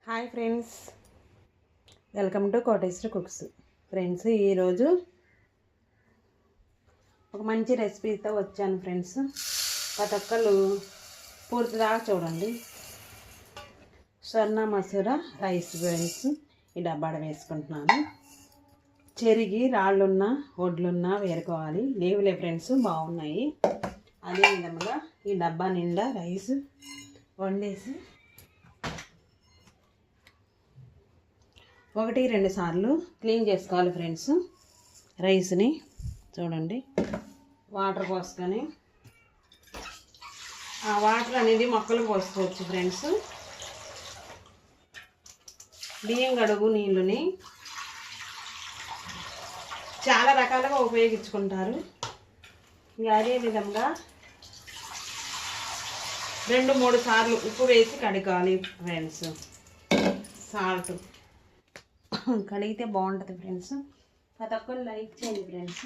Hi friends, welcome to Koteswari cooks. Friends, ఈరోజు ఒక మంచి రెసిపీతో వచ్చాను ఫ్రెండ్స్. ప్రతి ఒక్కళ్ళు పూర్తిదాకా చూడండి. స్వర్ణ మసూర రైస్ ఫ్రెండ్స్, ఈ డబ్బాడ వేసుకుంటున్నాను. చెరిగి రాళ్ళున్నా ఒడ్లున్నా వేరుకోవాలి. లేవులే ఫ్రెండ్స్, బాగున్నాయి. అదేవిధంగా ఈ డబ్బా నిండా రైస్ వండేసి 1-2 సార్లు క్లీన్ చేసుకోవాలి ఫ్రెండ్స్. రైస్ని చూడండి, వాటర్ పోసుకొని ఆ వాటర్ అనేది మొక్కలు పోసుకోవచ్చు ఫ్రెండ్స్. బియ్యం గడుగు నీళ్ళని చాలా రకాలుగా ఉపయోగించుకుంటారు. అదేవిధంగా 2-3 సార్లు ఉప్పు వేసి కడగాలి ఫ్రెండ్స్. సాల్ట్ కడిగితే బాగుంటుంది ఫ్రెండ్స్. ప్రతి ఒక్కరు లైక్ చేయండి ఫ్రెండ్స్.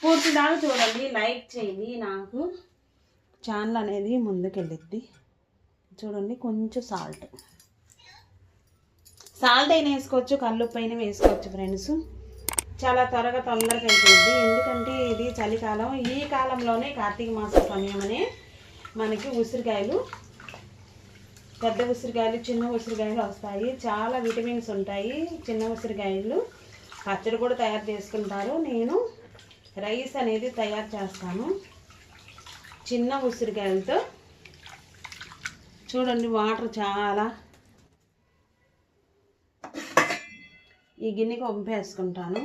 పూర్తి దాకా చూడండి, లైక్ చేయండి. నాకు ఛానల్ అనేది ముందుకెళ్ళిద్ది. చూడండి, కొంచెం సాల్ట్ అయినా వేసుకోవచ్చు, కల్లుప్పు అయినా వేసుకోవచ్చు ఫ్రెండ్స్. చాలా తొందరగా అయిపోద్ది. ఎందుకంటే ఇది చలికాలం. ఈ కాలంలోనే కార్తీక మాస సమయమనే మనకి ఉసిరికాయలు, పెద్ద ఉసిరికాయలు, చిన్న ఉసిరికాయలు వస్తాయి. చాలా విటమిన్స్ ఉంటాయి చిన్న ఉసిరికాయలు. పచ్చడి కూడా తయారు చేసుకుంటారు. నేను రైస్ అనేది తయారు చేస్తాను చిన్న ఉసిరికాయలతో. చూడండి, వాటర్ చాలా ఈ గిన్నెకి వంపేసుకుంటాను.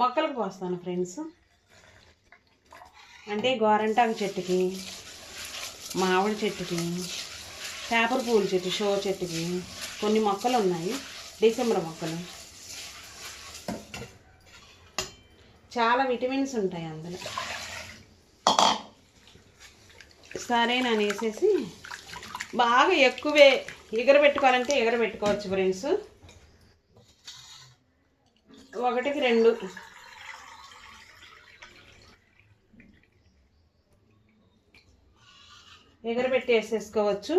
మొక్కలకు పోస్తాను ఫ్రెండ్స్. అంటే గోరంటాకు చెట్టుకి, మామిడి చెట్టుకి, పేపర్ పూల చెట్టు, షో చెట్టుకి కొన్ని మొక్కలు ఉన్నాయి. డిసెంబర్ మొక్కలు చాలా విటమిన్స్ ఉంటాయి అందులో. సరేనా వేసేసి బాగా ఎక్కువే ఎగరబెట్టుకోవాలంటే ఎగరబెట్టుకోవచ్చు ఫ్రెండ్స్. 1-2 ఎగరబెట్టి వేసేసుకోవచ్చు.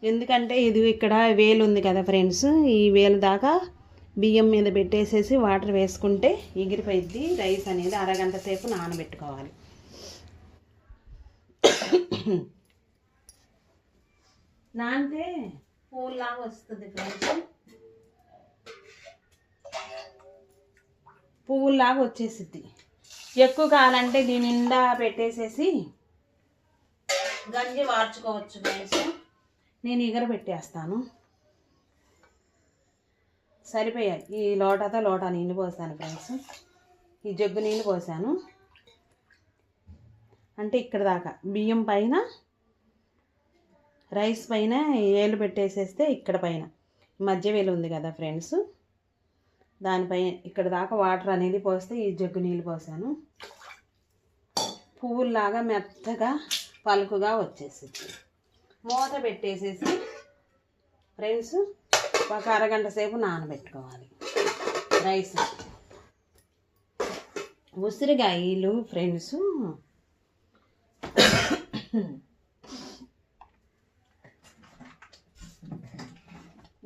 ఎందుకంటే ఇది ఇక్కడ వేలు ఉంది కదా ఫ్రెండ్స్, ఈ వేలు దాకా బియ్యం మీద పెట్టేసేసి వాటర్ వేసుకుంటే ఎగిరిపోయిద్ది. రైస్ అనేది అరగంట సేపు నానబెట్టుకోవాలి. నానితే పూల్లాగా వస్తుంది ఫ్రెండ్స్. పువ్వులాగా వచ్చేసిద్ది. ఎక్కువ కావాలంటే దీని నిండా పెట్టేసేసి గంజి వార్చుకోవచ్చు ఫ్రెండ్స్. నేను ఎగరబెట్టేస్తాను. సరిపోయాయి. ఈ లోటా నీళ్ళు పోసాను ఫ్రెండ్స్. ఈ జగ్గు నీళ్ళు పోసాను. అంటే ఇక్కడ దాకా బియ్యం పైన, రైస్ పైన ఏలు పెట్టేసేస్తే ఇక్కడ పైన మధ్య వేలు ఉంది కదా ఫ్రెండ్స్, దానిపైన ఇక్కడ దాకా వాటర్ అనేది పోస్తే ఈ జగ్గు నీళ్ళు పోసాను. పువ్వుల్లాగా మెత్తగా పలుకుగా వచ్చేసింది. మూత పెట్టేసేసి ఫ్రెండ్స్ ఒక అరగంట సేపు నానబెట్టుకోవాలి రైస్. ఉసిరికాయలు ఫ్రెండ్స్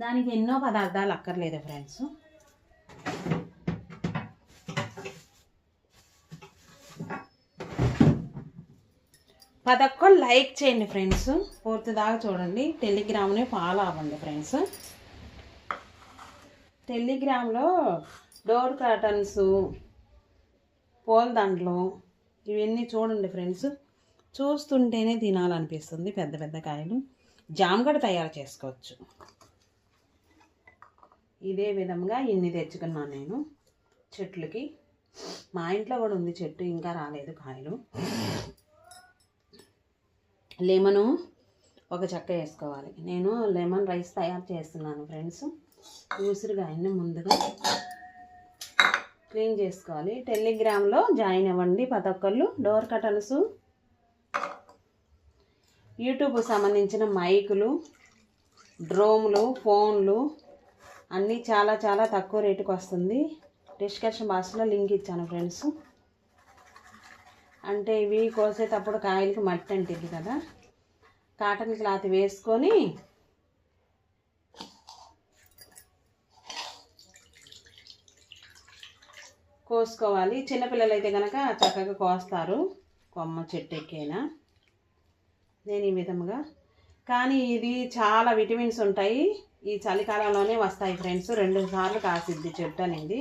దానికి ఎన్నో పదార్థాలు అక్కర్లేదు ఫ్రెండ్స్. ప్రతి ఒక్కరు లైక్ చేయండి ఫ్రెండ్స్. పూర్తి దాకా చూడండి. టెలిగ్రామ్ని ఫాలో అవ్వండి ఫ్రెండ్స్. టెలిగ్రామ్లో డోర్ కర్టన్స్, పూలదండలు ఇవన్నీ చూడండి ఫ్రెండ్స్. చూస్తుంటేనే తినాలనిపిస్తుంది. పెద్ద పెద్ద కాయలు జామ్ కూడా తయారు చేసుకోవచ్చు. ఇదే విధంగా ఇన్ని తెచ్చుకున్నాను నేను చెట్లకి. మా ఇంట్లో కూడా ఉంది చెట్టు, ఇంకా రాలేదు కాయలు. లెమను ఒక చెక్క వేసుకోవాలి. నేను లెమన్ రైస్ తయారు చేస్తున్నాను ఫ్రెండ్స్. ఉసిరికాయని ముందుగా క్లీన్ చేసుకోవాలి. టెలిగ్రామ్లో జాయిన్ అవ్వండి ప్రతి ఒక్కళ్ళు. డోర్ కర్టన్స్, యూట్యూబ్కి సంబంధించిన మైకులు, డ్రోమ్లు, ఫోన్లు అన్నీ చాలా చాలా తక్కువ రేటుకి వస్తుంది. డిస్క్రిప్షన్ బాక్స్లో లింక్ ఇచ్చాను ఫ్రెండ్స్. అంటే ఇవి కోసేటప్పుడు కాయలకి మట్టి అంటింది కదా, కాటన్ క్లాత్ వేసుకొని కోసుకోవాలి. చిన్నపిల్లలు అయితే కనుక చక్కగా కోస్తారు, కొమ్మ చెట్టు ఎక్కైనా. నేను ఈ విధముగా, కానీ ఇది చాలా విటమిన్స్ ఉంటాయి. ఈ చలికాలంలోనే వస్తాయి ఫ్రెండ్స్. 2 సార్లు కాసిద్ది చెట్టు అనేది.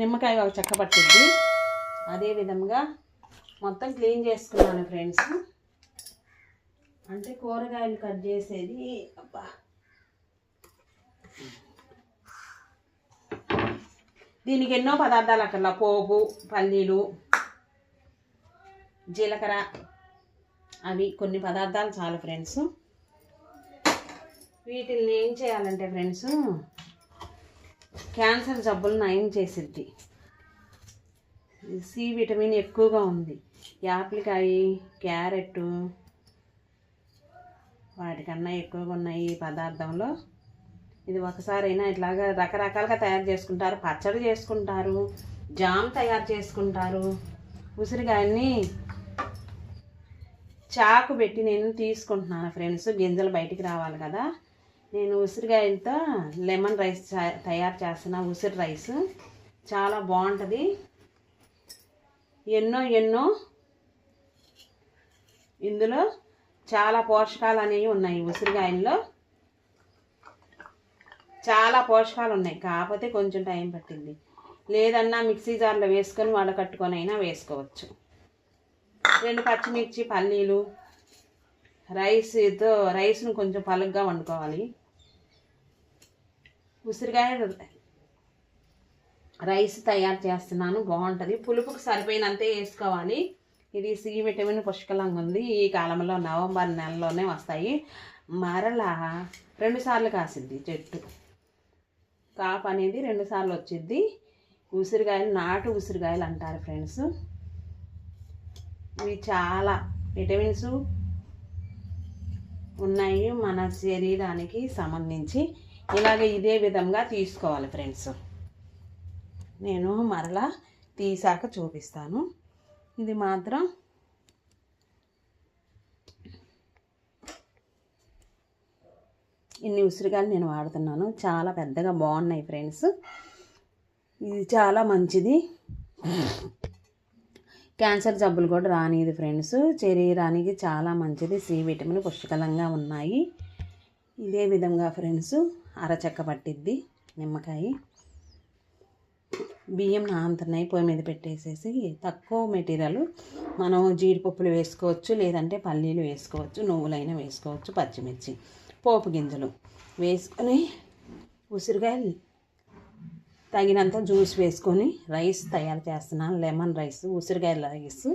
నిమ్మకాయ ఒక చెక్క పట్టిద్ది. అదే విధంగా మొత్తం క్లీన్ చేసుకున్నాను ఫ్రెండ్స్. అంటే కూరగాయలు కట్ చేసేది. అబ్బా, దీనికి ఎన్నో పదార్థాలు అక్కడ, పోపు, పల్లీలు, జీలకర్ర, అవి కొన్ని పదార్థాలు చాలు ఫ్రెండ్స్. వీటిని ఏం చేయాలంటే ఫ్రెండ్స్, క్యాన్సర్ జబ్బులు నయం చేసిద్ది. సి విటమిన్ ఎక్కువగా ఉంది. యాపిల్కాయ, క్యారెట్ వాటికన్నా ఎక్కువగా ఉన్నాయి ఈ పదార్థంలో. ఇది ఒకసారైనా ఇట్లాగా రకరకాలుగా తయారు చేసుకుంటారు. పచ్చడి చేసుకుంటారు, జామ్ తయారు చేసుకుంటారు. ఉసిరికాయల్ని చాకు పెట్టి నేను తీసుకుంటున్నాను ఫ్రెండ్స్, గింజలు బయటికి రావాలి కదా. నేను ఉసిరికాయలతో లెమన్ రైస్ తయారు చేస్తున్నా. ఉసిరి రైస్ చాలా బాగుంటుంది. ఎన్నో ఇందులో చాలా పోషకాలు అనేవి ఉన్నాయి. ఉసిరికాయల్లో చాలా పోషకాలు ఉన్నాయి. కాకపోతే కొంచెం టైం పట్టింది. లేదన్నా మిక్సీ జార్లో వేసుకొని వడకట్టుకొని అయినా వేసుకోవచ్చు. 2 పచ్చిమిర్చి, పల్లీలు, రైస్ను కొంచెం పలుగ్గా వండుకోవాలి. ఉసిరికాయ రైస్ తయారు చేస్తున్నాను, బాగుంటుంది. పులుపుకు సరిపోయినంతే వేసుకోవాలి. ఇది సి విటమిన్ పుష్కలంగా ఉంది. ఈ కాలంలో నవంబర్ నెలలోనే వస్తాయి. మరలా 2 సార్లు కాసిద్ది చెట్టు. కాపు అనేది 2 సార్లు వచ్చిద్ది. ఉసిరికాయలు నాటు ఉసిరికాయలు అంటారు ఫ్రెండ్స్. ఇవి చాలా విటమిన్స్ ఉన్నాయి మన శరీరానికి సంబంధించి. ఇలాగే ఇదే విధంగా తీసుకోవాలి ఫ్రెండ్స్. నేను మరలా తీసాక చూపిస్తాను. ఇది మాత్రం ఇన్ని ఉసిరికాయలు నేను వాడుతున్నాను. చాలా పెద్దగా బాగున్నాయి ఫ్రెండ్స్. ఇది చాలా మంచిది. క్యాన్సర్ జబ్బులు కూడా రానిది ఫ్రెండ్స్. శరీరానికి చాలా మంచిది. సి విటమిన్ పుష్కలంగా ఉన్నాయి. ఇదే విధంగా ఫ్రెండ్స్ అరచెక్క పట్టిద్ది నిమ్మకాయ. బియ్యం నానుతున్నాయి, పొయ్యి మీద పెట్టేసేసి తక్కువ మెటీరియల్ మనం జీడిపప్పులు వేసుకోవచ్చు, లేదంటే పల్లీలు వేసుకోవచ్చు, నువ్వులైనా వేసుకోవచ్చు, పచ్చిమిర్చి, పోపు గింజలు వేసుకొని ఉసిరికాయలు తగినంత జ్యూస్ వేసుకొని రైస్ తయారు చేస్తున్నాను. లెమన్ రైస్, ఉసిరికాయ రైస్,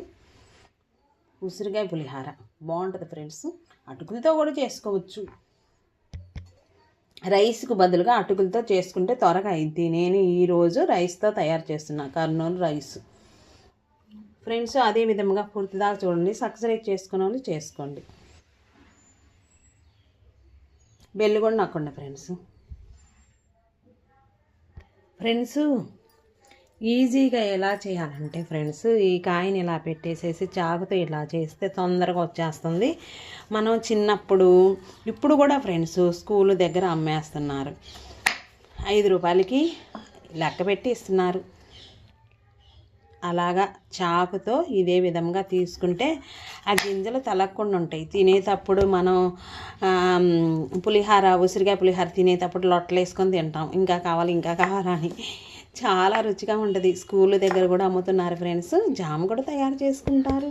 ఉసిరికాయ పులిహార బాగుంటుంది ఫ్రెండ్స్. అటుకులతో కూడా చేసుకోవచ్చు. రైస్కు బదులుగా అటుకులతో చేసుకుంటే త్వరగా అయింది. నేను ఈరోజు రైస్తో తయారు చేస్తున్నా, కర్నూలు రైస్ ఫ్రెండ్స్. అదే విధంగా పూర్తిదాకా చూడండి. సబ్స్క్రైబ్ చేసుకునే వాళ్ళు చేసుకోండి. బెల్లు కూడా నక్కండి ఫ్రెండ్స్. ఈజీగా ఎలా చేయాలంటే ఫ్రెండ్స్, ఈ కాయని ఇలా పెట్టేసేసి చాకుతో ఇలా చేస్తే తొందరగా వచ్చేస్తుంది. మనం చిన్నప్పుడు, ఇప్పుడు కూడా ఫ్రెండ్స్ స్కూల్ దగ్గర అమ్మేస్తున్నారు. 5 రూపాయలకి లెక్క పెట్టి ఇస్తున్నారు. అలాగా చాకుతో ఇదే విధంగా తీసుకుంటే ఆ గింజలు తలగకుండా ఉంటాయి. తినేటప్పుడు మనం పులిహార, ఉసిరికాయ పులిహార తినేటప్పుడు లొట్టలు వేసుకొని తింటాం. ఇంకా కావాలని చాలా రుచిగా ఉంటుంది. స్కూల్ దగ్గర కూడా అమ్ముతున్నారు ఫ్రెండ్స్. జామ్ కూడా తయారు చేసుకుంటారు.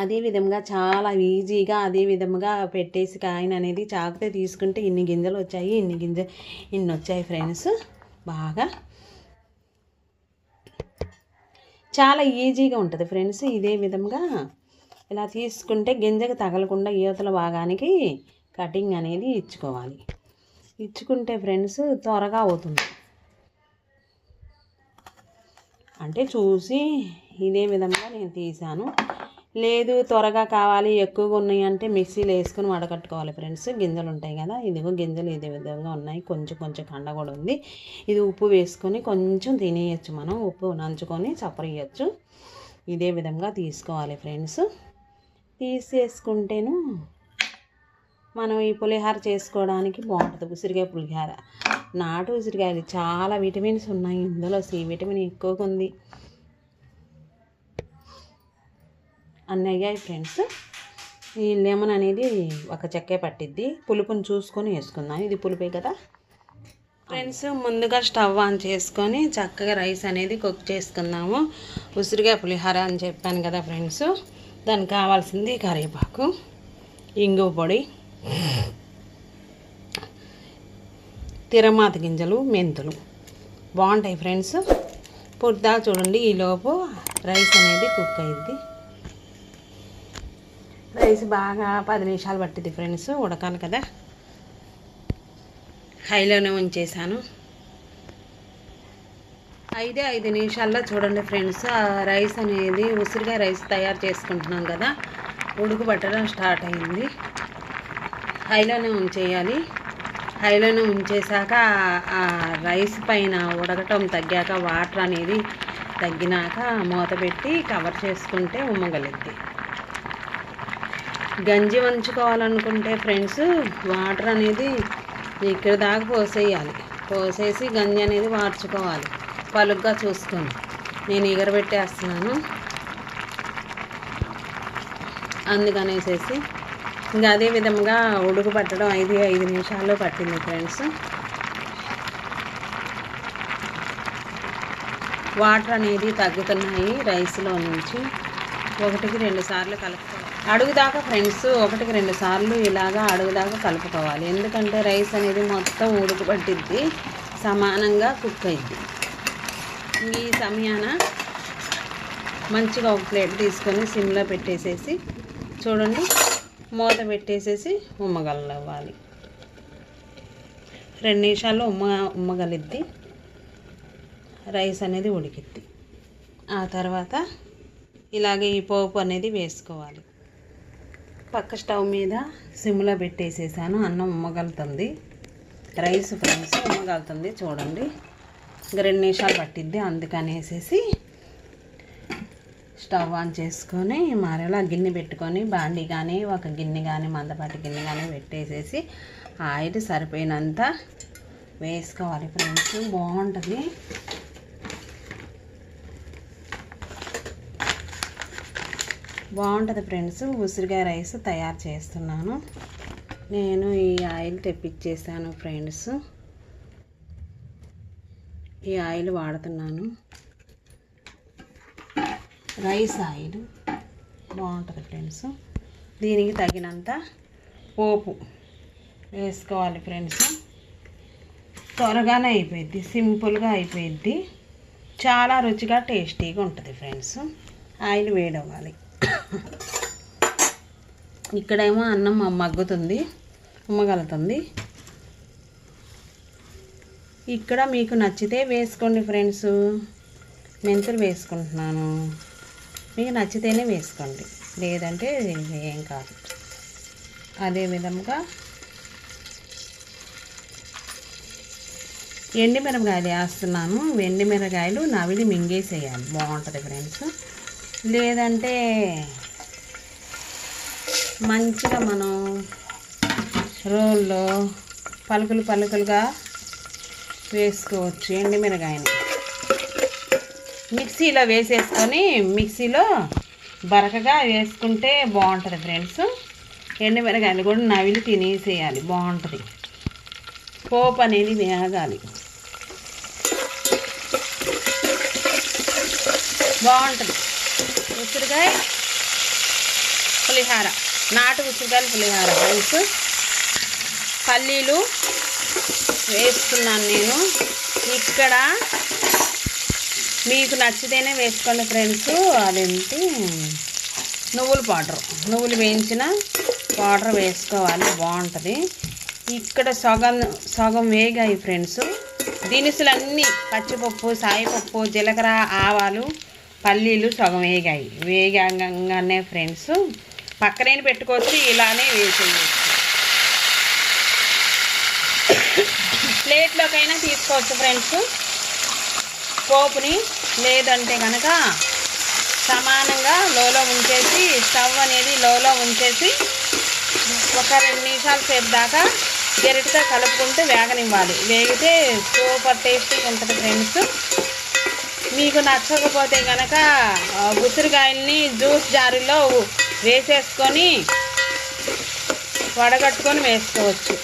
అదే విధంగా చాలా ఈజీగా అదే విధంగా పెట్టేసి కాయన అనేది చాకుతో తీసుకుంటే ఇన్ని గింజలు వచ్చాయి, ఇన్ని వచ్చాయి ఫ్రెండ్స్. బాగా చాలా ఈజీగా ఉంటుంది ఫ్రెండ్స్. ఇదే విధంగా ఇలా తీసుకుంటే గింజకు తగలకుండా యువతల భాగానికి కటింగ్ అనేది ఇచ్చుకోవాలి. ఇచ్చుకుంటే ఫ్రెండ్స్ త్వరగా అవుతుంది. అంటే చూసి ఇదే విధంగా నేను తీసాను. లేదు త్వరగా కావాలి ఎక్కువగా ఉన్నాయి అంటే మిక్సీలో వేసుకొని వడకట్టుకోవాలి ఫ్రెండ్స్. గింజలు ఉంటాయి కదా, ఇదిగో గింజలు ఇదే విధంగా ఉన్నాయి, కొంచెం కొంచెం కండ కూడా ఉంది. ఇది ఉప్పు వేసుకొని కొంచెం తినేయచ్చు, మనం ఉప్పు నంచుకొని చప్పరియచ్చు. ఇదే విధంగా తీసుకోవాలి ఫ్రెండ్స్. తీసేసుకుంటేను మనం ఈ పులిహార చేసుకోవడానికి బాగుంటుంది. ఉసిరికాయ పులిహార, నాటు ఉసిరికాయలు చాలా విటమిన్స్ ఉన్నాయి ఇందులో. సి విటమిన్ ఎక్కువగా ఉంది. అన్నీ అయ్యాయి ఫ్రెండ్స్. ఈ లెమన్ అనేది ఒక చెక్కే పట్టిద్ది, పులుపుని చూసుకొని వేసుకుందాం. ఇది పులిపే కదా ఫ్రెండ్స్. ముందుగా స్టవ్ ఆన్ చేసుకొని చక్కగా రైస్ అనేది కుక్ చేసుకుందాము. ఉసిరికాయ పులిహార అని చెప్పాను కదా ఫ్రెండ్స్. దానికి కావాల్సింది కరివేపాకు, ఇంగువ పొడి, తిరమాత గింజలు, మెంతులు బాగుంటాయి ఫ్రెండ్స్. పొద్దా చూడండి, ఈలోపు రైస్ అనేది కుక్ అయ్యిద్ది. రైస్ బాగా 10 నిమిషాలు పట్టింది ఫ్రెండ్స్, ఉడకాలి కదా. హైలోనే ఉంచేసాను. 5 నిమిషాల్లో చూడండి ఫ్రెండ్స్, ఆ రైస్ అనేది ఉసిరికాయ రైస్ తయారు చేసుకుంటున్నాం కదా, ఉడుకుపట్టడం స్టార్ట్ అయింది. హైలోనే ఉంచేయాలి. హైలోనే ఉంచేసాక ఆ రైస్ పైన ఉడకటం తగ్గాక, వాటర్ అనేది తగ్గినాక మూత పెట్టి కవర్ చేసుకుంటే ఉమ్మగలిద్ది. గంజి వంచుకోవాలనుకుంటే ఫ్రెండ్స్, వాటర్ అనేది ఇక్కడ దాకా పోసేయాలి. పోసేసి గంజి అనేది వార్చుకోవాలి పలుగ్గా చూసుకొని. నేను ఎగరబెట్టేస్తున్నాను అందుకనేసేసి. ఇంకా అదే విధంగా ఉడుకు పట్టడం 5 నిమిషాల్లో పట్టింది ఫ్రెండ్స్. వాటర్ అనేది తగ్గుతున్నాయి రైస్లో నుంచి. 1-2 సార్లు కలుపుకోవాలి అడుగుదాకా ఫ్రెండ్స్. 1-2 సార్లు ఇలాగా అడుగుదాకా కలుపుకోవాలి. ఎందుకంటే రైస్ అనేది మొత్తం ఉడుకు పట్టిద్ది, సమానంగా కుక్ అయ్యిద్ది. ఈ సమయాన మంచిగా ఒక ప్లేట్ తీసుకొని సిమ్లో పెట్టేసేసి చూడండి, మూత పెట్టేసేసి ఉమ్మగలవాలి. 2 నిమిషాల్లో ఉమ్మగలిద్ది. రైస్ అనేది ఉడికిద్ది. ఆ తర్వాత ఇలాగే ఈ పోపు అనేది వేసుకోవాలి. పక్క స్టవ్ మీద సిమ్లో పెట్టేసేసాను. అన్నం ఉమ్మగలుతుంది, రైస్ ఫ్రెండ్స్ ఉమ్మగలుతుంది చూడండి. ఇంకా 2 నిమిషాలు పట్టిద్ది, అందుకనేసేసి స్టవ్ ఆన్ చేసుకొని మరలా గిన్నె పెట్టుకొని, బాండీ కానీ ఒక గిన్నె కానీ మందపాటి గిన్నె కానీ పెట్టేసేసి ఆయిల్ సరిపోయినంత వేసుకోవాలి ఫ్రెండ్స్. బాగుంటుంది. ఫ్రెండ్స్. ఉసిరికాయ రైస్ తయారు చేస్తున్నాను నేను. ఈ ఆయిల్ తెప్పించేసాను ఫ్రెండ్స్. ఈ ఆయిల్ వాడుతున్నాను, రైస్ ఆయిల్. బాగుంటుంది ఫ్రెండ్స్. దీనికి తగినంత పోపు వేసుకోవాలి ఫ్రెండ్స్. త్వరగానే అయిపోయింది, సింపుల్గా అయిపోయింది, చాలా రుచిగా టేస్టీగా ఉంటుంది ఫ్రెండ్స్. ఆయిల్ వేడవ్వాలి. ఇక్కడేమో అన్నం మగ్గుతుంది, ఉమ్మగలుతుంది. ఇక్కడ మీకు నచ్చితే వేసుకోండి ఫ్రెండ్స్. మెంతులు వేసుకుంటున్నాను, మీకు నచ్చితేనే వేసుకోండి, లేదంటే ఏం కాదు. అదే విధంగా ఎండుమిరపకాయలు వేస్తున్నాను. ఎండుమిరపకాయలు నవిలి మింగేసేయాలి, బాగుంటుంది ఫ్రెండ్స్. లేదంటే మంచిగా మనం రోల్లో పలుకులుగా వేసుకోవచ్చు. ఎండుమిరపకాయని మిక్సీలో వేసేసుకొని మిక్సీలో బరకగా వేసుకుంటే బాగుంటుంది ఫ్రెండ్స్. ఎండుమిరపకాయలు కూడా నవిలి తినేసేయాలి, బాగుంటుంది. పోపు అనేది వేగాలి, బాగుంటుంది. ఉసిరికాయ పులిహార, నాటు ఉసిరికాయల పులిహార ఫ్రెండ్స్. పల్లీలు వేసుకున్నాను నేను. ఇక్కడ మీకు నచ్చితేనే వేసుకోండి ఫ్రెండ్స్. అదేంటి నువ్వుల పౌడర్, నువ్వులు వేయించిన పౌడర్ వేసుకోవాలి, బాగుంటుంది. ఇక్కడ సగం వేగాయి ఫ్రెండ్స్. దినుసులన్నీ పచ్చిపప్పు, సాయిపప్పు, జీలకర్ర, ఆవాలు, పల్లీలు సగం వేగాగానే ఫ్రెండ్స్ పక్కనే పెట్టుకోవచ్చు, ఇలానే వేసేయచ్చు. ప్లేట్లోకైనా తీసుకోవచ్చు ఫ్రెండ్స్ పోపుని. లేదంటే కనుక సమానంగా లోలో ఉంచేసి స్టవ్ అనేది లోలో ఉంచేసి ఒక 2 నిమిషాల సేపు దాకా గరిటతో కలుపుకుంటూ వేగనివ్వాలి. వేగితే సూపర్ టేస్టీగా ఉంటుంది ఫ్రెండ్స్. మీకు నచ్చకపోతే కనుక ఉసిరికాయల్ని జ్యూస్ జారులో వేసేసుకొని వడగట్టుకొని వేసుకోవచ్చు.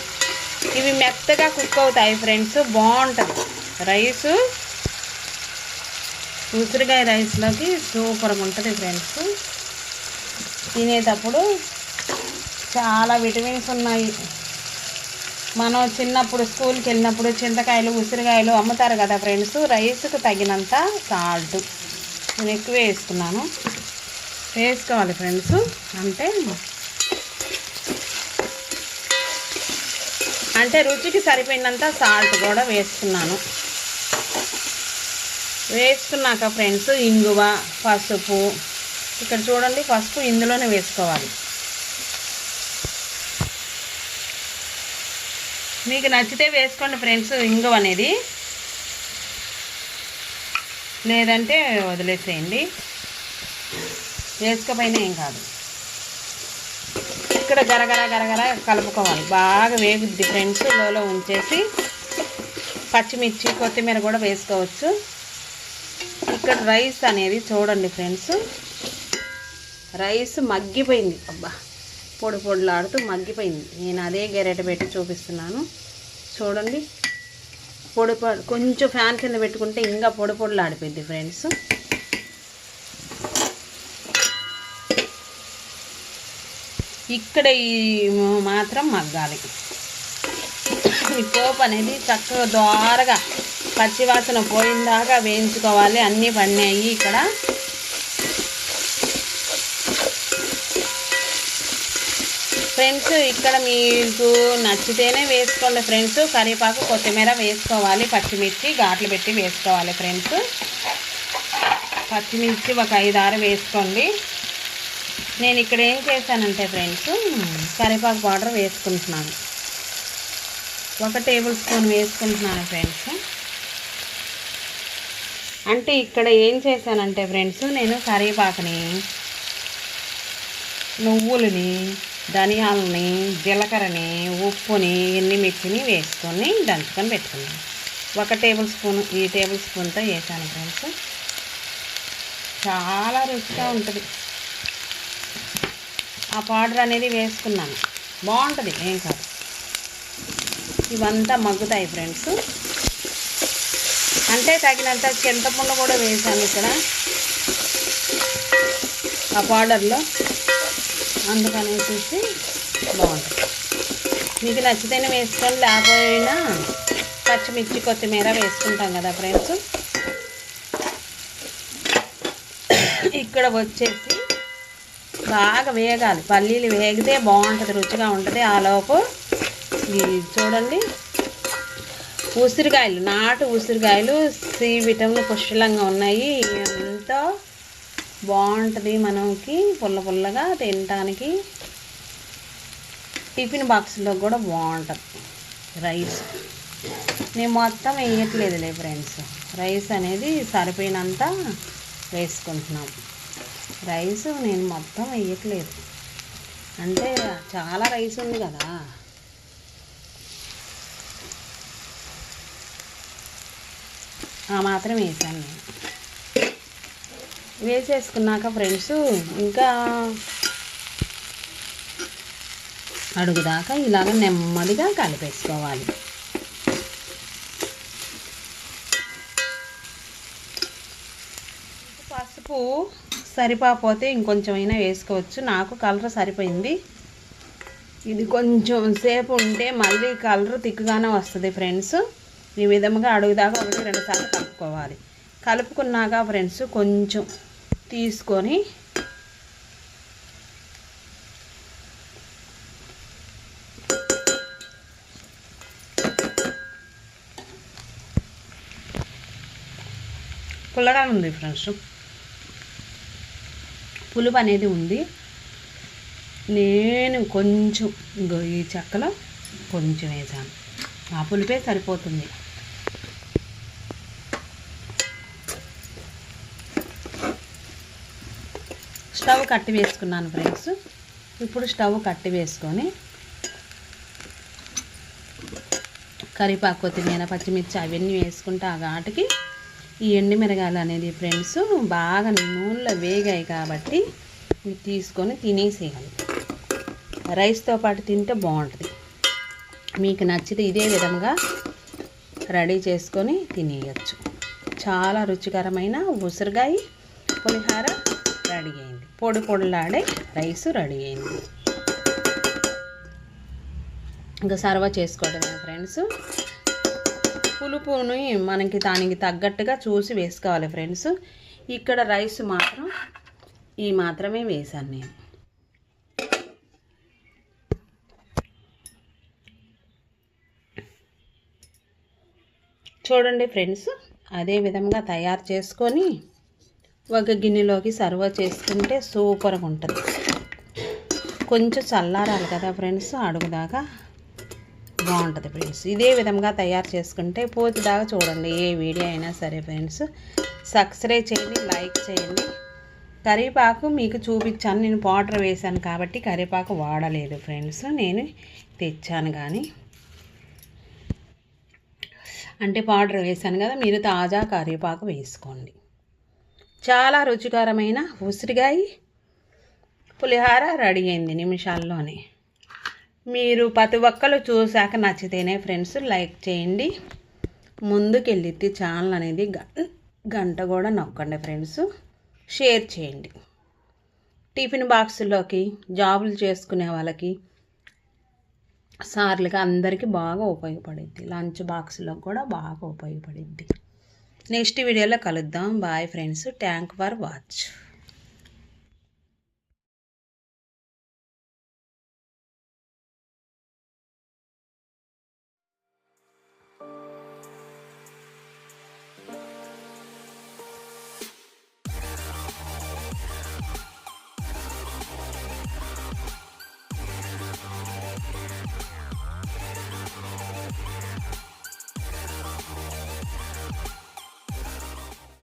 ఇవి మెత్తగా కుక్ అవుతాయి ఫ్రెండ్స్, బాగుంటుంది రైసు. ఉసిరికాయ రైస్లోకి సూపర్గా ఉంటుంది ఫ్రెండ్స్. తినేటప్పుడు చాలా విటమిన్స్ ఉన్నాయి. మనం చిన్నప్పుడు స్కూల్కి వెళ్ళినప్పుడు చింతకాయలు ఉసిరికాయలు అమ్ముతారు కదా ఫ్రెండ్స్. రైస్కు తగినంత సాల్ట్ నేను ఎక్కువ వేసుకున్నాను. వేసుకోవాలి ఫ్రెండ్స్. అంటే రుచికి సరిపోయినంత సాల్ట్ కూడా వేసుకున్నాను. వేసుకున్నాక ఫ్రెండ్స్ ఇంగువ, పసుపు, ఇక్కడ చూడండి పసుపు ఇందులోనే వేసుకోవాలి. మీకు నచ్చితే వేసుకోండి ఫ్రెండ్స్ ఇంగువ అనేది, లేదంటే వదిలేసేయండి, వేసుకోపోయినా ఏం కాదు. ఇక్కడ గరగర కలుపుకోవాలి. బాగా వేగుద్ది ఫ్రెండ్స్. లోలో ఉంచేసి పచ్చిమిర్చి, కొత్తిమీర కూడా వేసుకోవచ్చు. ఇక్కడ రైస్ అనేది చూడండి ఫ్రెండ్స్, రైస్ మగ్గిపోయింది. అబ్బా పొడి పొడిలాడుతూ మగ్గిపోయింది. నేను అదే గెరెట పెట్టి చూపిస్తున్నాను చూడండి. కొంచెం ఫ్యాన్ కింద పెట్టుకుంటే ఇంకా పొడి పొడిలాడిపోయింది ఫ్రెండ్స్. ఇక్కడ ఈ మాత్రం మగ్గాలి. ఈ పోపు అనేది చక్కగా దోరగా పచ్చివాసన పోయిందాకా వేయించుకోవాలి. అన్నీ పడినాయి ఇక్కడ. ఫ్రెండ్స్ ఇక్కడ మీకు నచ్చితేనే వేసుకోండి ఫ్రెండ్స్. కరివేపాకు, కొత్తిమీర వేసుకోవాలి. పచ్చిమిర్చి ఘాట్లు పెట్టి వేసుకోవాలి ఫ్రెండ్స్. పచ్చిమిర్చి ఒక 5-6 వేసుకోండి. నేను ఇక్కడ ఏం చేశానంటే ఫ్రెండ్స్ కరివేపాకు పౌడర్ వేసుకుంటున్నాను. 1 టేబుల్ స్పూన్ వేసుకుంటున్నాను ఫ్రెండ్స్. అంటే ఇక్కడ ఏం చేశానంటే ఫ్రెండ్స్ నేను కరివేపాకుని, నువ్వులని, ధనియాలని, జీలకర్రని, ఉప్పుని, ఎండుమిర్చిని వేసుకొని దంచుకొని పెట్టుకున్నాను. 1 టేబుల్ స్పూన్ ఈ టేబుల్ స్పూన్తో వేసాను ఫ్రెండ్స్. చాలా రుచిగా ఉంటుంది. ఆ పౌడర్ అనేది వేసుకున్నాను, బాగుంటుంది, ఏం కాదు. ఇవంతా మగ్గుతాయి ఫ్రెండ్స్. అంటే తగినంత చింతపండు కూడా వేసాను ఇక్కడ ఆ పౌడర్లో, అందుకనేసి బాగుంటుంది. మీకు నచ్చితేనే వేసుకొని, లేకపోయినా పచ్చిమిర్చి, కొత్తిమీర వేసుకుంటాం కదా ఫ్రెండ్స్. ఇక్కడ వచ్చేసి బాగా వేగాలి. పల్లీలు వేగితే బాగుంటుంది, రుచిగా ఉంటుంది. ఆలోపు చూడండి ఉసిరికాయలు, నాటు ఉసిరికాయలు సి విటమిన్ పుష్కలంగా ఉన్నాయి. ఎంతో బాగుంటుంది మనకి పుల్లగా తినడానికి. టిఫిన్ బాక్స్లో కూడా బాగుంటుంది రైస్. నేను మొత్తం వేయట్లేదులే ఫ్రెండ్స్, రైస్ అనేది సరిపోయినంత వేసుకుంటున్నాం. రైస్ నేను మొత్తం వేయట్లేదు, అంటే చాలా రైస్ ఉంది కదా. ఆ మాత్రం వేసాను నేను. వేసేసుకున్నాక ఫ్రెండ్స్ ఇంకా అడుగుదాకా ఇలాగ నెమ్మదిగా కలిపేసుకోవాలి. పసుపు సరిపోతే ఇంకొంచెం అయినా వేసుకోవచ్చు. నాకు కలర్ సరిపోయింది. ఇది కొంచెం సేపు ఉంటే మళ్ళీ కలర్ తిక్కుగానే వస్తుంది ఫ్రెండ్స్. ఈ విధంగా అడుగుదాకా 1-2 సార్లు కలుపుకోవాలి. కలుపుకున్నాక ఫ్రెండ్స్ కొంచెం తీసుకొని పుల్లగా ఉంది ఫ్రెండ్స్. పులుపు అనేది ఉంది. నేను కొంచెం ఈ చెక్కలో కొంచెం వేసాను, ఆ పులుపే సరిపోతుంది. స్టవ్ కట్టి వేసుకున్నాను ఫ్రెండ్స్. ఇప్పుడు స్టవ్ కట్టి వేసుకొని కరివేపాకు, కొత్తిమీర, పచ్చిమిర్చి అవన్నీ వేసుకుంటే ఆ ఘాటుకి ఈ ఎండుమిరగాయలు అనేది ఫ్రెండ్స్ బాగా నూనెలో వేగాయి కాబట్టి ఇవి తీసుకొని తినేసేయాలి. రైస్తో పాటు తింటే బాగుంటుంది. మీకు నచ్చితే ఇదే విధంగా రెడీ చేసుకొని తినేయచ్చు. చాలా రుచికరమైన ఉసిరికాయ పులిహార రెడీ అయింది. పొడి పొడిలాడే రైస్ రెడీ అయింది. ఇంకా సర్వ్ చేసుకోవడమే ఫ్రెండ్స్. పులుపుని మనకి దానికి తగ్గట్టుగా చూసి వేసుకోవాలి ఫ్రెండ్స్. ఇక్కడ రైస్ మాత్రం ఈ మాత్రమే వేసాను నేను. చూడండి ఫ్రెండ్స్, అదే విధంగా తయారు చేసుకొని ఒక గిన్నెలోకి సర్వ్ చేసుకుంటే సూపర్గా ఉంటుంది. కొంచెం చల్లారాలి కదా ఫ్రెండ్స్, అడుగుదాకా బాగుంటుంది ఫ్రెండ్స్. ఇదే విధంగా తయారు చేసుకుంటే పూర్తిదాకా చూడండి. ఏ వీడియో అయినా సరే ఫ్రెండ్స్ సబ్స్క్రైబ్ చేయండి, లైక్ చేయండి. కరివేపాకు మీకు చూపించాను, నేను పౌడర్ వేసాను కాబట్టి కరివేపాకు వాడలేదు ఫ్రెండ్స్. నేను తెచ్చాను కానీ అంటే పౌడర్ వేసాను కదా, మీరు తాజా కరివేపాకు వేసుకోండి. చాలా రుచికరమైన ఉసిరికాయ పులిహార రెడీ అయింది నిమిషాల్లోనే. మీరు ప్రతి ఒక్కరు చూశాక నచ్చితేనే ఫ్రెండ్స్ లైక్ చేయండి. ముందుకెళ్ళి ఛానల్ అనేది గంట కూడా నొక్కండి ఫ్రెండ్స్. షేర్ చేయండి. టిఫిన్ బాక్సుల్లోకి, జాబులు చేసుకునే వాళ్ళకి, సార్లకి అందరికీ బాగా ఉపయోగపడుద్ది. లంచ్ బాక్స్లో కూడా బాగా ఉపయోగపడుద్ది. నెక్స్ట్ వీడియోలో కలుద్దాం. Bye friends. Thank for watch.